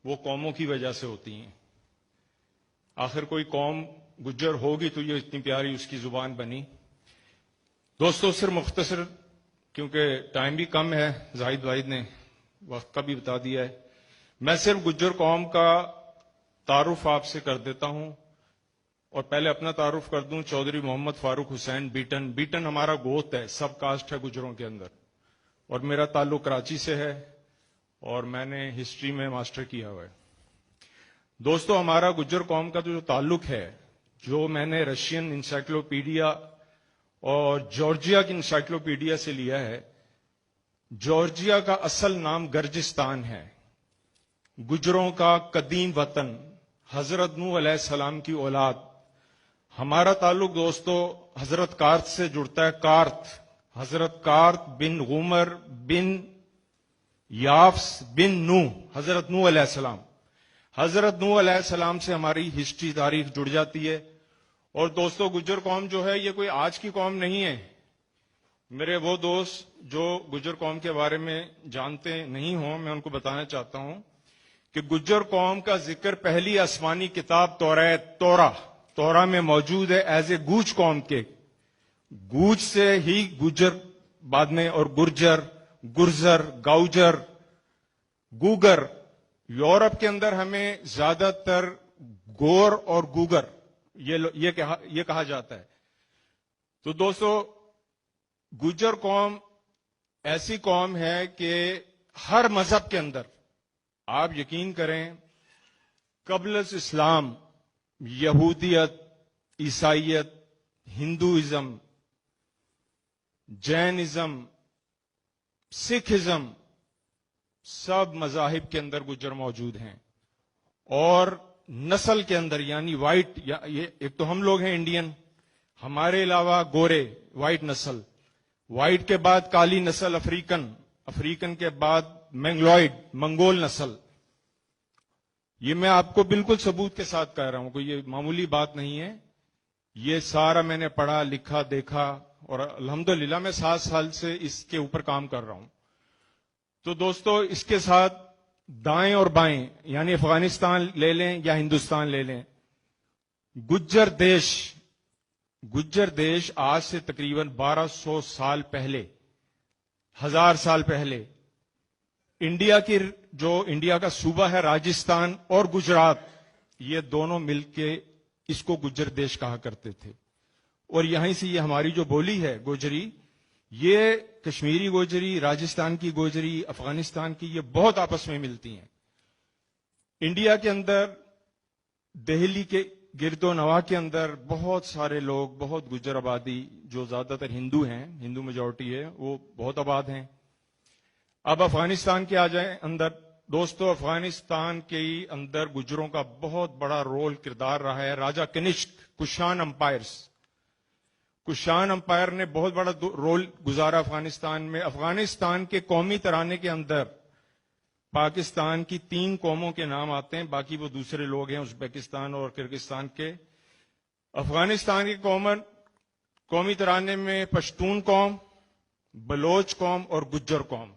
وہ قوموں کی وجہ سے ہوتی ہیں. آخر کوئی قوم گجر ہوگی تو یہ اتنی پیاری اس کی زبان بنی. دوستو صرف مختصر، کیونکہ ٹائم بھی کم ہے، زاہد واحد نے وقت کا بھی بتا دیا ہے، میں صرف گجر قوم کا تعارف آپ سے کر دیتا ہوں. اور پہلے اپنا تعارف کر دوں، چودھری محمد فاروق حسین بیٹن. بیٹن ہمارا گوت ہے، سب کاسٹ ہے گجروں کے اندر، اور میرا تعلق کراچی سے ہے اور میں نے ہسٹری میں ماسٹر کیا ہوا ہے. دوستو ہمارا گجر قوم کا جو تعلق ہے، جو میں نے رشین انسائکلوپیڈیا اور جارجیا کی انسائکلوپیڈیا سے لیا ہے، جارجیا کا اصل نام گرجستان ہے، گجروں کا قدیم وطن، حضرت نوح علیہ السلام کی اولاد. ہمارا تعلق دوستو حضرت کارت سے جڑتا ہے. کارت، حضرت کارت بن غمر بن یافس بن نوح، حضرت نوح علیہ السلام. حضرت نوح علیہ السلام سے ہماری ہسٹری تاریخ جڑ جاتی ہے. اور دوستو گجر قوم جو ہے یہ کوئی آج کی قوم نہیں ہے. میرے وہ دوست جو گجر قوم کے بارے میں جانتے نہیں ہوں، میں ان کو بتانا چاہتا ہوں کہ گجر قوم کا ذکر پہلی آسمانی کتاب تورا میں موجود ہے ایز اے گوج قوم کے. گوج سے ہی گجر بعد میں، اور گرزر، گاؤجر، گوگر. یورپ کے اندر ہمیں زیادہ تر گور اور گوگر یہ کہا جاتا ہے. تو دوستو گجر قوم ایسی قوم ہے کہ ہر مذہب کے اندر آپ یقین کریں، قبل از اسلام یہودیت، عیسائیت، ہندوازم، جینزم، سکھزم، سب مذاہب کے اندر گجر موجود ہیں. اور نسل کے اندر یعنی وائٹ، ایک تو ہم لوگ ہیں انڈین، ہمارے علاوہ گورے، وائٹ نسل، وائٹ کے بعد کالی نسل افریقن کے بعد منگلوئڈ، منگول نسل. یہ میں آپ کو بالکل ثبوت کے ساتھ کہہ رہا ہوں، کوئی یہ معمولی بات نہیں ہے. یہ سارا میں نے پڑھا، لکھا، دیکھا، اور الحمدللہ میں 7 سال سے اس کے اوپر کام کر رہا ہوں. تو دوستو اس کے ساتھ دائیں اور بائیں یعنی افغانستان لے لیں یا ہندوستان لے لیں، گجر دیش آج سے تقریباً 1200 سال پہلے، 1000 سال پہلے، انڈیا کا صوبہ ہے راجستھان اور گجرات، یہ دونوں مل کے اس کو گجر دیش کہا کرتے تھے. اور یہیں سے یہ ہماری جو بولی ہے گوجری، یہ کشمیری گوجری، راجستھان کی گوجری، افغانستان کی، یہ بہت آپس میں ملتی ہیں. انڈیا کے اندر دہلی کے گرد و نواح کے اندر بہت سارے لوگ، بہت گجر آبادی جو زیادہ تر ہندو ہیں، ہندو میجورٹی ہے، وہ بہت آباد ہیں. اب افغانستان کے آ جائیں اندر. دوستو افغانستان کے اندر گجروں کا بہت بڑا رول کردار رہا ہے. راجہ کنشک، کشان امپائر نے بہت بڑا رول گزارا افغانستان میں. افغانستان کے قومی ترانے کے اندر پاکستان کی 3 قوموں کے نام آتے ہیں، باقی وہ دوسرے لوگ ہیں ازبکستان اور کرغزستان کے. افغانستان کے قومی ترانے میں پشتون قوم، بلوچ قوم اور گجر قوم،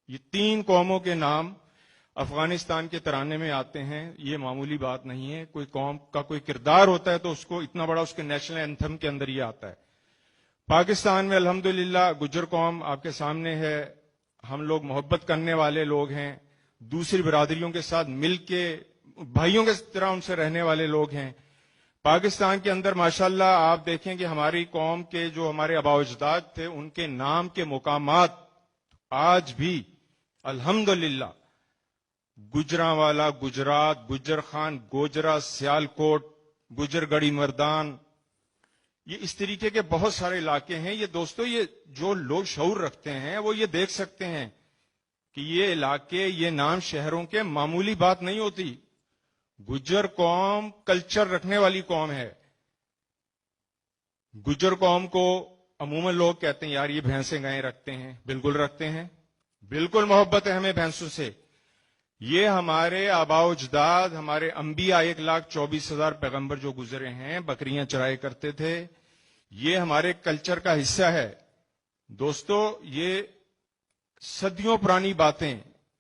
یہ 3 قوموں کے نام افغانستان کے ترانے میں آتے ہیں. یہ معمولی بات نہیں ہے. کوئی قوم کا کوئی کردار ہوتا ہے تو اس کو اتنا بڑا اس کے نیشنل اینتھم کے اندر یہ آتا ہے. پاکستان میں الحمدللہ گجر قوم آپ کے سامنے ہے. ہم لوگ محبت کرنے والے لوگ ہیں، دوسری برادریوں کے ساتھ مل کے بھائیوں کے طرح ان سے رہنے والے لوگ ہیں. پاکستان کے اندر ماشاءاللہ آپ دیکھیں کہ ہماری قوم کے جو ہمارے آباء و اجداد تھے، ان کے نام کے مقامات آج بھی الحمدللہ گجرانوالا، گجرات، گجر خان، گوجرا، سیالکوٹ، گجر گڑھی مردان، یہ اس طریقے کے بہت سارے علاقے ہیں. یہ دوستو یہ جو لوگ شعور رکھتے ہیں وہ یہ دیکھ سکتے ہیں کہ یہ علاقے، یہ نام شہروں کے معمولی بات نہیں ہوتی. گجر قوم کلچر رکھنے والی قوم ہے. گجر قوم کو عموماً لوگ کہتے ہیں یار یہ بھینسیں گائیں رکھتے ہیں. بالکل رکھتے ہیں، بالکل محبت ہے ہمیں بھینسوں سے. یہ ہمارے آباء و اجداد، ہمارے انبیاء 1,24,000 پیغمبر جو گزرے ہیں بکریاں چرائے کرتے تھے. یہ ہمارے کلچر کا حصہ ہے. دوستو یہ صدیوں پرانی باتیں،